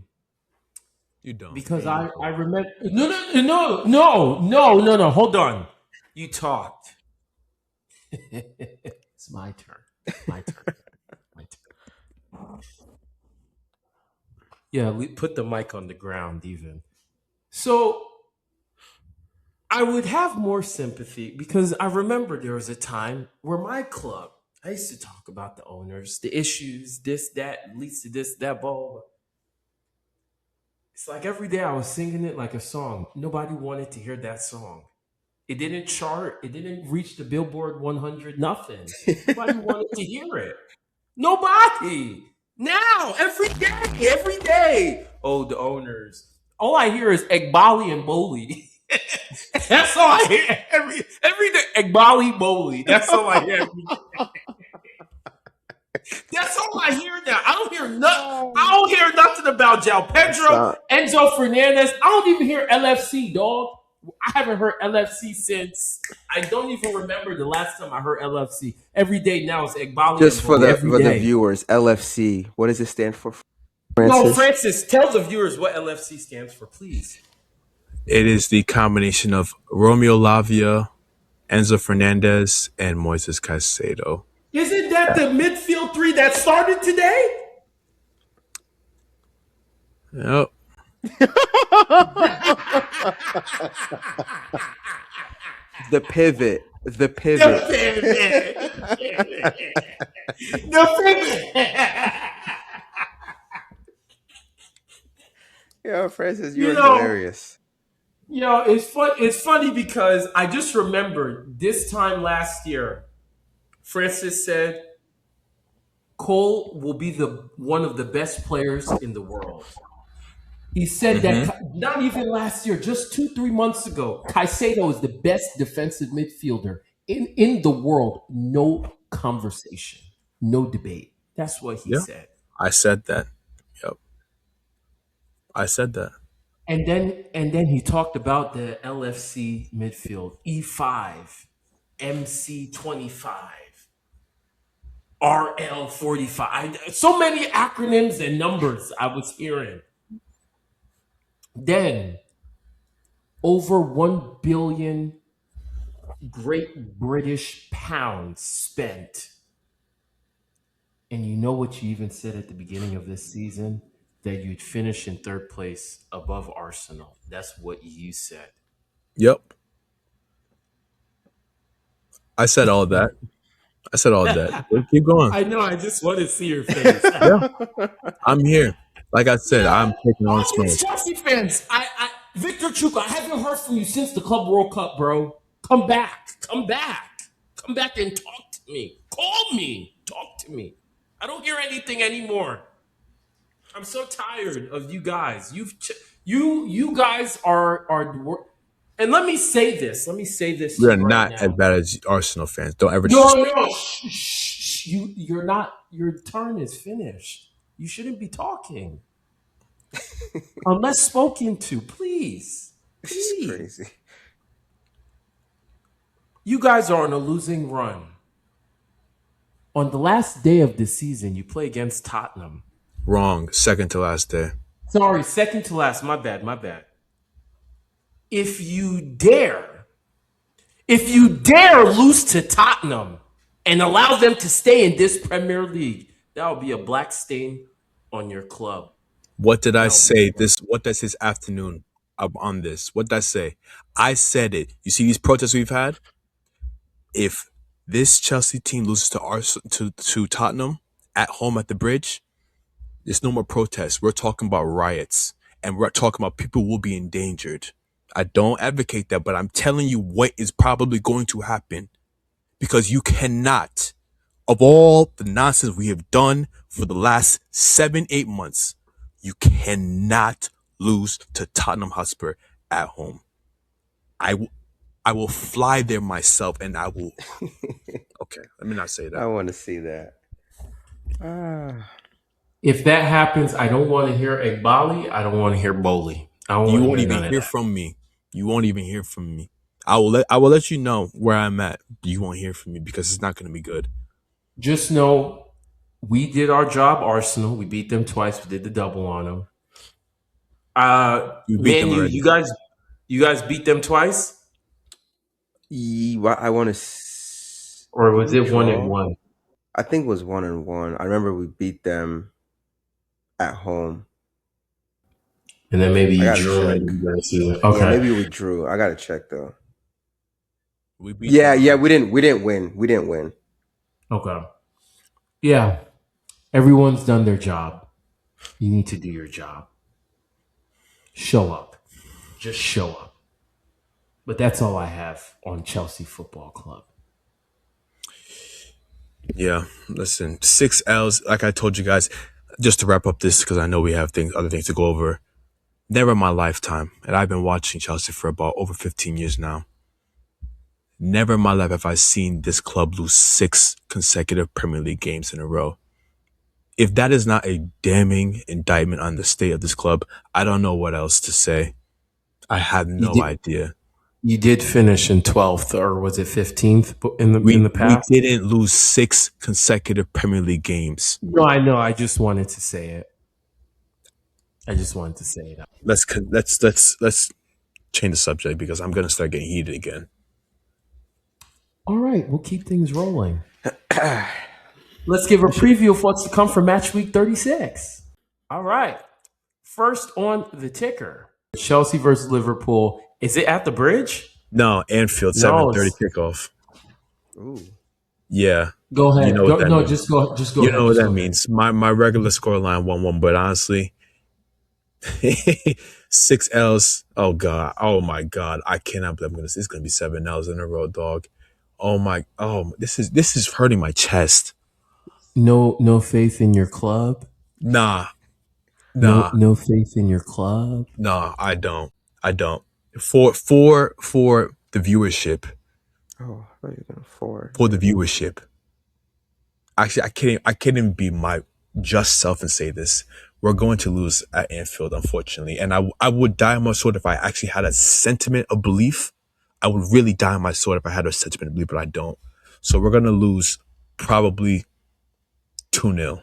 You don't. because I remember. No. Hold on. You talked. It's my turn. My turn. My turn. Yeah, we put the mic on the ground even. So I would have more sympathy because I remember there was a time where my club, I used to talk about the owners, the issues, this, that, leads to this, that, ball. It's like every day I was singing it like a song. Nobody wanted to hear that song. It didn't chart. It didn't reach the Billboard 100. Nothing. Nobody wanted to hear it. Nobody. Now, every day. Oh, the owners. All I hear is Egbali and Boli. That's all I hear every day. Egbali Boli. That's all I hear. That's all I hear now. I don't hear nothing. I don't hear nothing about Jao Pedro, So, Enzo Fernandez. I don't even hear LFC, dog. I haven't heard LFC since I don't even remember the last time I heard LFC. Every day now is Egbali and just Boli. Every for the day. viewers, LFC. What does it stand for, No, Francis? Francis, tell the viewers what LFC stands for, please. It is the combination of Romeo Lavia, Enzo Fernandez, and Moises Caicedo. Isn't that the midfield three that started today? Yep. The pivot. The The pivot. pivot. The pivot. Yeah, Francis, you You are know, hilarious. It's fun. It's funny because I just remembered this time last year, Francis said Cole will be the one of the best players in the world. He said that Hmm. not even last year, just 2, 3 months ago, Caicedo is the best defensive midfielder in the world. No conversation, no debate. That's what he Yeah, said. I said that. Yep, I said that. And then he talked about the LFC midfield, E5, MC25, RL45. So many acronyms and numbers I was hearing. Then over 1 billion Great British pounds spent. And you know what you even said at the beginning of this season? That you'd finish in third place above Arsenal. That's what you said. Yep, I said all that. I said all that. Keep going. I know. I just want to see your face. Yeah, I'm here. Like I said, Yeah, I'm taking on all these smoke. Chelsea fans. Victor Chuka, I haven't heard from you since the Club World Cup, bro. Come back. Come back. Come back and talk to me. Call me. Talk to me. I don't hear anything anymore. I'm so tired of you guys. You guys are. And let me say this. Let me say this We to are you right not as now. bad as Arsenal fans. Don't ever No, disrespect. no. You're not. Your turn is finished. You shouldn't be talking unless spoken to. Please, It's please. crazy. You guys are on a losing run. On the last day of the season, you play against Tottenham. Wrong. Second to last day. Sorry, second to last. My bad. My bad. If you dare, if you dare lose to Tottenham and allow them to stay in this Premier League, that will be a black stain on your club. What did I That will be say this? What does this afternoon on this? What did I say? I said it. You see these protests we've had. If this Chelsea team loses to to Tottenham at home at the Bridge, there's no more protests. We're talking about riots, and we're talking about people will be endangered. I don't advocate that, but I'm telling you what is probably going to happen because you cannot, of all the nonsense we have done for the last 7, 8 months, you cannot lose to Tottenham Hotspur at home. I, I will fly there myself and I will. Okay, let me not say I that. want to see that. Ah, If that happens, I don't want to hear Egbali. I don't want to hear Bowley. I don't You want to won't hear even none of hear that. from me. You won't even hear from me. I will let you know where I'm at. You won't hear from me because it's not going to be good. Just know we did our job, Arsenal. We beat them twice. We did the double on them. You beat Man, them you already. you guys you guys beat them twice, I want to. or Did was we it 1-1? draw? I think it was 1-1. I remember we beat them at home. And then maybe I you gotta drew check. and you guys see it. Yeah, Okay. maybe we drew. I gotta check though. We beat Yeah, them yeah, already. we didn't win. We didn't win. Okay. Yeah. Everyone's done their job. You need to do your job. Show up. Just show up. But that's all I have on Chelsea Football Club. Yeah, listen, 6 L's. Like I told you guys, just to wrap up this because I know we have other things to go over. Never in my lifetime, and I've been watching Chelsea for about over 15 years now. Never in my life have I seen this club lose 6 consecutive Premier League games in a row. If that is not a damning indictment on the state of this club, I don't know what else to say. I have You no did idea. you did finish in 12th, or was it 15th in the We past? didn't lose 6 consecutive Premier League games. No, I know. I just wanted to say it. I just wanted to say it. Let's change the subject because I'm gonna start getting heated again. All right, we'll keep things rolling. Let's give a preview of what's to come for match week 36. All right. First on the ticker, Chelsea versus Liverpool. Is it at the bridge? No, Anfield No. 7:30 kickoff. Ooh. Yeah, Go you ahead. know what Go, that no, means. just go. Just go You ahead. know what Just that go ahead. means. My regular scoreline 1-1, but honestly, Six L's. Oh god. Oh my god. I cannot believe it's gonna be 7 L's in a row, dog. Oh my. Oh, this is hurting my chest. No faith in your club. Nah, No, nah, no faith in your club. nah. I don't. I don't. For the viewership. Oh, I thought you were going four. For the Yeah. viewership. Actually, I can't even be my just self and say this. We're going to lose at Anfield, unfortunately. And I would die on my sword if I actually had a sentiment of belief. I would really die on my sword if I had a sentiment of belief, but I don't. So we're gonna lose probably 2-0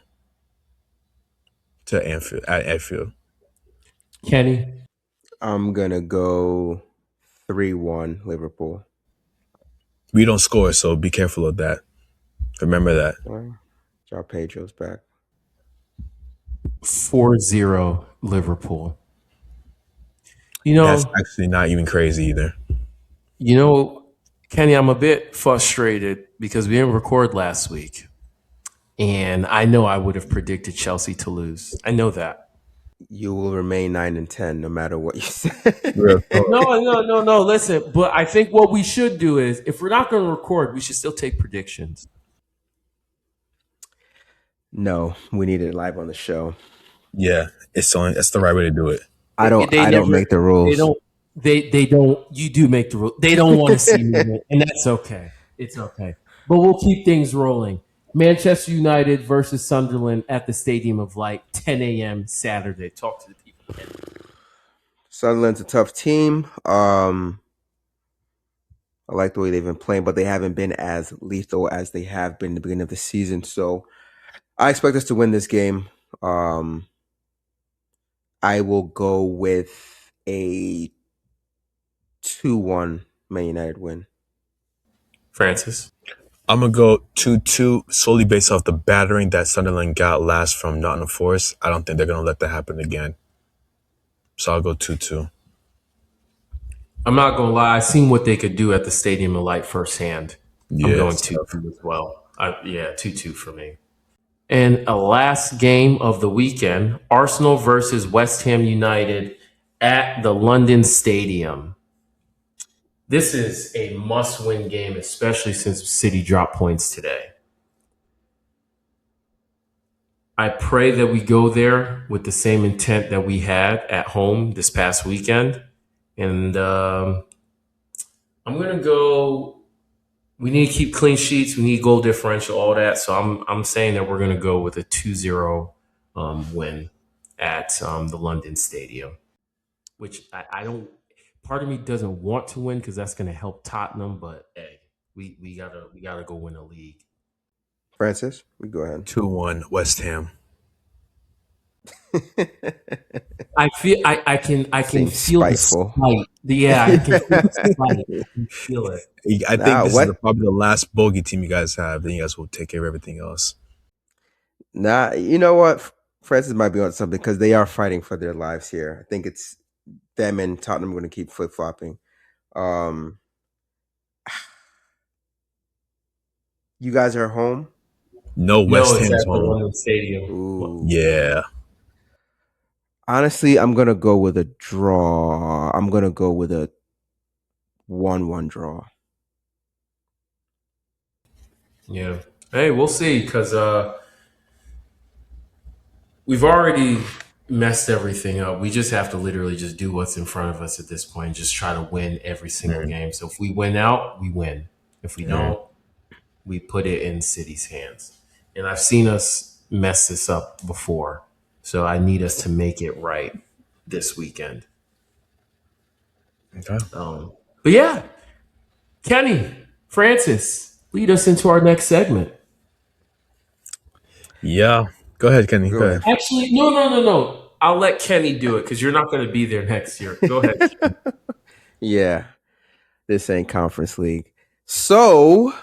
to Anfield at Anfield. Kenny, I'm gonna go 3-1 Liverpool. We don't score, so be careful of that. Remember that. João Pedro's back. 4-0 Liverpool. You That's know, actually not even crazy either. you know, Kenny, I'm a bit frustrated because we didn't record last week. And I know I would have predicted Chelsea to lose. I know that. You will remain 9-10 no matter what you say. Real talk. No. Listen, but I think what we should do is if we're not going to record, we should still take predictions. No, we need it live on the show. Yeah, that's the right way to do it. I don't make the They rules. don't they don't you do make the rule. They don't want to see me win, and that's okay. It's okay. But we'll keep things rolling. Manchester United versus Sunderland at the Stadium of Light, 10 a.m. Saturday. Talk to the people. Sunderland's a tough team. I like the way they've been playing, but they haven't been as lethal as they have been in the beginning of the season. So I expect us to win this game. I will go with a 2-1 Man United win. Francis. I'm gonna go 2-2 solely based off the battering that Sunderland got last from Nottingham Forest. I don't think they're gonna let that happen again. So I'll go 2-2. I'm not gonna lie, I seen what they could do at the Stadium of Light firsthand. I'm Yeah, going it's 2-2 tough. as well. 2-2 for me. And a last game of the weekend, Arsenal versus West Ham United at the London Stadium. This is a must-win game, especially since City dropped points today. I pray that we go there with the same intent that we had at home this past weekend. And I'm going to go. We need to keep clean sheets. We need goal differential, all that. So I'm saying that we're going to go with a 2-0 win at the London Stadium, which I don't. Part of me doesn't want to win because that's going to help Tottenham, but hey, we gotta go win a league. Francis, we go ahead. 2-1 West Ham. I feel I can Seems feel the spiteful. spite. Yeah, I can feel the spite. I can feel it. I think this is what? probably the last bogey team you guys have. Then you guys will take care of everything else. Nah, you know what? Francis might be on something because they are fighting for their lives here. I think it's them and Tottenham going to keep flip flopping. You guys are home. No, West It's Ham's at the home. London Stadium. Ooh. Yeah. Honestly, I'm gonna go with a draw. I'm gonna go with a 1-1 draw. Yeah. Hey, we'll see because we've already messed everything up. We just have to literally just do what's in front of us at this point. Just try to win every single game. So if we win out, we win. If we don't, we put it in City's hands. And I've seen us mess this up before. So I need us to make it right this weekend. Okay. But yeah, Kenny, Francis, lead us into our next segment. Yeah. Go ahead, Kenny. Go ahead. Actually, no. I'll let Kenny do it because you're not going to be there next year. Go ahead. Yeah, this ain't Conference League. So,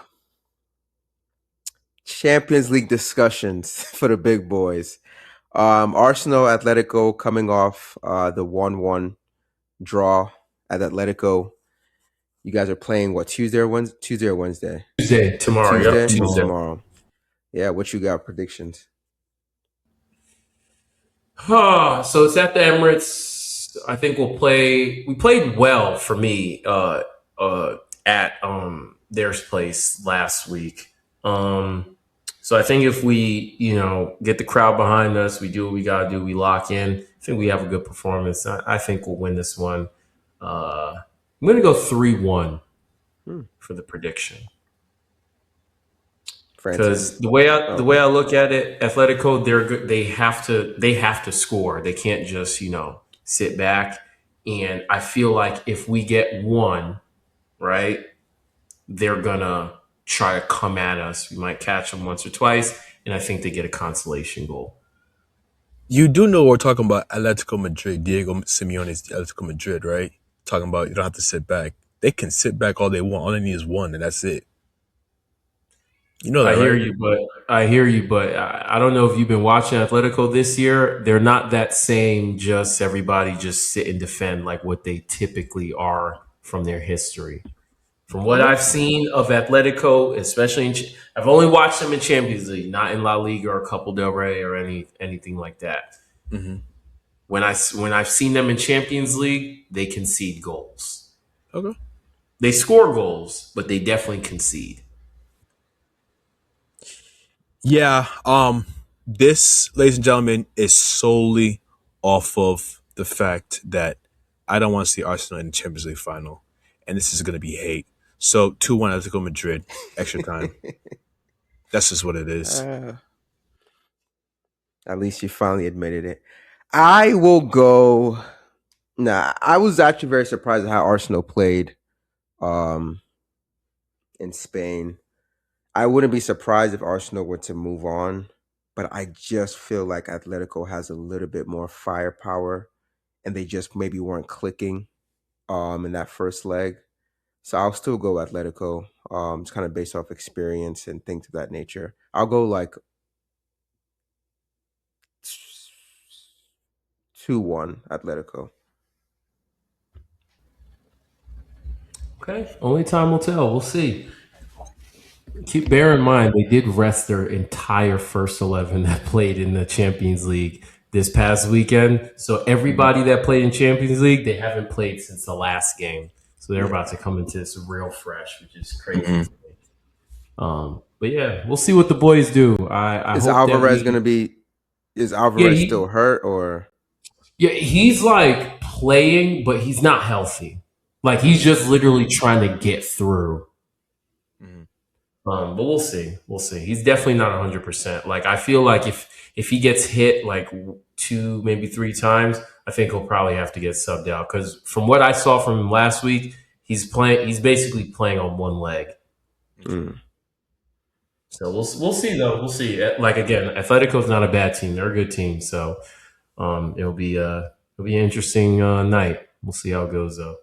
Champions League discussions for the big boys. Arsenal, Atletico coming off the 1-1 draw at Atletico. You guys are playing what, Tuesday or Wednesday? Tuesday, tomorrow. Tuesday? Yep, Tuesday. Tomorrow. Yeah, what you got predictions? So it's at the Emirates. I think we'll play. We played well for me uh, at theirs place last week. So I think if we get the crowd behind us, we do what we gotta do. We lock in. I think we have a good performance. I think we'll win this one. I'm gonna go 3-1 Hmm. for the prediction. Francis. Because the way I Okay. look at it, Atletico, they're good. They have to score. They can't just sit back. And I feel like if we get one right, they're gonna try to come at us. We might catch them once or twice, and I think they get a consolation goal. You do know we're talking about Atletico Madrid, Diego Simeone's Atletico Madrid, right? Talking about you don't have to sit back. They can sit back all they want. All they need is one, and that's it. You know that, I hear right? you, but I don't know if you've been watching Atletico this year. They're not that same. Just everybody just sit and defend like what they typically are from their history. From what Okay. I've seen of Atletico, especially I've only watched them in Champions League, not in La Liga or Copa del Rey or anything like that. Mm-hmm. When I've seen them in Champions League, they concede goals. Okay. They score goals, but they definitely concede. Yeah. This, ladies and gentlemen, is solely off of the fact that I don't want to see Arsenal in the Champions League final, and this is going to be hate. So 2-1 Atletico Madrid, extra time. That's just what it is. uh, at least you finally admitted it. I will go. Nah, I was actually very surprised at how Arsenal played um, in Spain. I wouldn't be surprised if Arsenal were to move on, but I just feel like Atletico has a little bit more firepower, and they just maybe weren't clicking in that first leg. So I'll still go Atletico. It's kind of based off experience and things of that nature. I'll go like 2-1 Atletico. Okay, only time will tell. We'll see. Keep bear in mind they did rest their entire first 11 that played in the Champions League this past weekend. So everybody that played in Champions League, they haven't played since the last game. So they're Yeah. about to come into this real fresh, which is crazy Mm-hmm. to me. But yeah, we'll see what the boys do. I Is hope that Alvarez gonna we be? Is yeah Alvarez still he hurt or? yeah he's like playing, but he's not healthy. Like he's just literally trying to get through. Mm-hmm. But we'll see. We'll see. He's definitely not 100%. Like I feel like if he gets hit like two, maybe three times, I think he'll probably have to get subbed out. Because from what I saw from him last week, he's playing. He's basically playing on one leg. Okay. Mm, So we'll see though. We'll see. Like again, Atletico's not a bad team. They're a good team. So it'll be an interesting night. We'll see how it goes though.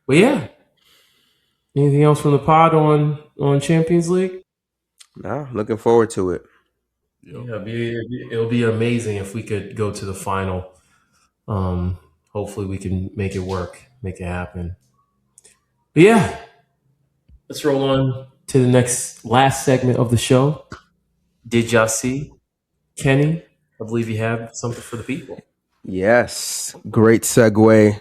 But yeah, anything else from the pod on Champions League? no, looking forward to it. Yep. Yeah, it'll be amazing if we could go to the final. Um, Hopefully, we can make it work, make it happen. But yeah, let's roll on to the next last segment of the show. Did y'all see Kenny? I believe you have something for the people. Yes, great segue.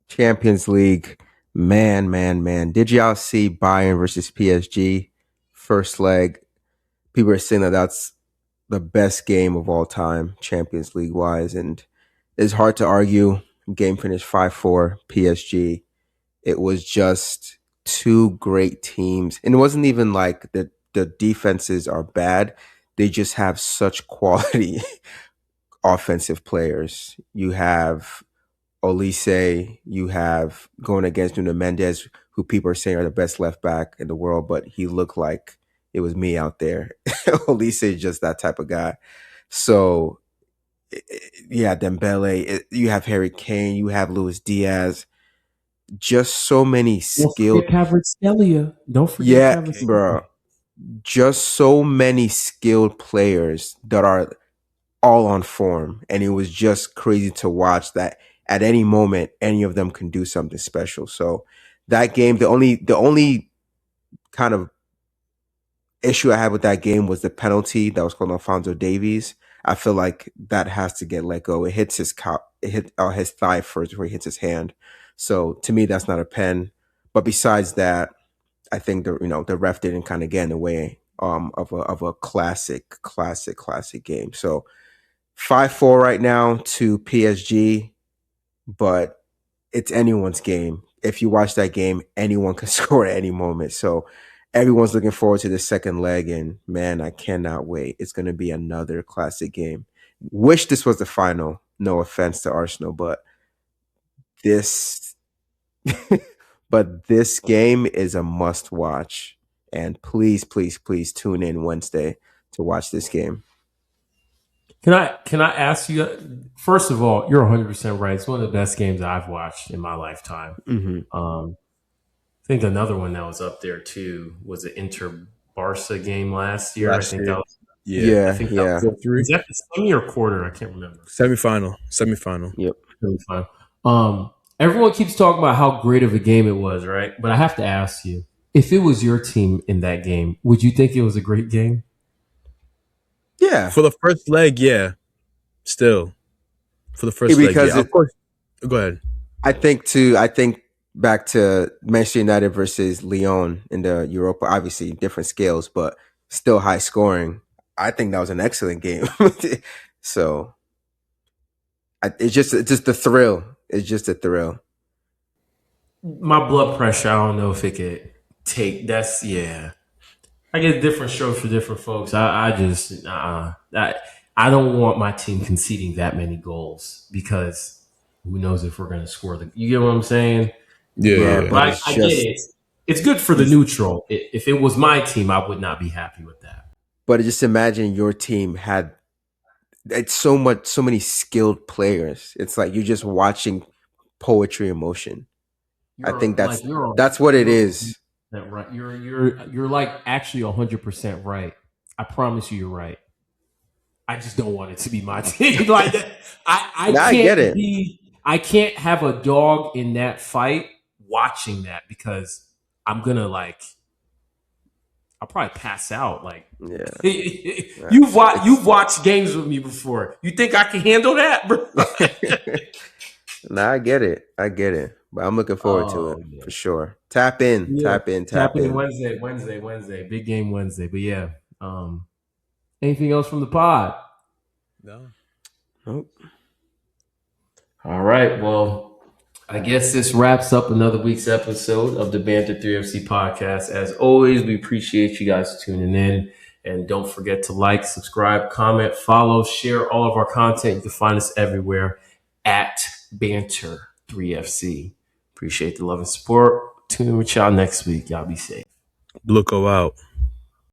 Champions League, man, man, man. Did y'all see Bayern versus PSG first leg? People are saying that that's the best game of all time, Champions League wise, and it's hard to argue. Game finished 5-4 PSG. It was just two great teams, and it wasn't even like the defenses are bad. They just have such quality offensive players. You have Olise, you have going against Nuno Mendes, who people are saying are the best left back in the world, but he looked like it was me out there. Olise is just that type of guy. So yeah, Dembele, you have Harry Kane, you have Luis Diaz, just so many Don't skilled. forget Kvaratskhelia. Don't forget Yeah, King. Kvaratskhelia. bro, just so many skilled players that are all on form, and it was just crazy to watch that at any moment any of them can do something special. So that game, the only kind of issue I had with that game was the penalty that was called Alfonso Davies. I feel like that has to get let go. It hits it hit his thigh first before he hits his hand. So to me, that's not a pen. But besides that, I think the ref didn't kind of get in the way of a classic game. So 5-4 right now to PSG, but it's anyone's game. If you watch that game, anyone can score at any moment. So everyone's looking forward to the second leg, and man, I cannot wait. It's going to be another classic game. Wish this was the final. No offense to Arsenal, but this but this game is a must watch. And please tune in Wednesday to watch this game. Can I ask you? First of all, you're 100% right. It's one of the best games I've watched in my lifetime. Mm-hmm. I think another one that was up there too was the Inter Barca game last year. I Last think year. that was. Yeah. I Yeah, think that yeah, was. 4-3. Was that the semi or quarter? I can't remember. Semifinal. yep. Really fun. Everyone keeps talking about how great of a game it was, right? But I have to ask you, if it was your team in that game, would you think it was a great game? Yeah, For the first leg, yeah. Still. For the first leg, because yeah. Of course. Go ahead. I think back to Manchester United versus Lyon in the Europa. Obviously, different scales, but still high scoring. I think that was an excellent game. So it's just the thrill. It's just a thrill. My blood pressure, I don't know if it could take. That's yeah. I get different strokes for different folks. I just I don't want my team conceding that many goals because who knows if we're going to score the. You get what I'm saying? Yeah, Yeah, yeah. But but it's I get just it. It's good for the neutral. If it was my team, I would not be happy with that. but just imagine your team had it's so many skilled players. It's like you're just watching poetry in motion. I think You're like that's what it you're is. that right. You're like actually 100% right. I promise you, you're right. I just don't want it to be my team like that. I Now I get can't it. be. I can't have a dog in that fight watching that because I'm gonna like. I'll probably pass out. Like Yeah, you've watched games with me before. You think I can handle that, bro? Nah, I get it. I get it. But I'm looking forward to it Oh for man. sure. Tap in, Yeah. tap in, Tap tap in in. Wednesday. Big game Wednesday. But yeah. Anything else from the pod? No. Nope. All right. Well, I guess this wraps up another week's episode of the Banter 3FC podcast. As always, we appreciate you guys tuning in. And don't forget to like, subscribe, comment, follow, share all of our content. You can find us everywhere at Banter 3FC. Appreciate the love and support. Tune in with y'all next week. Y'all be safe. Look out.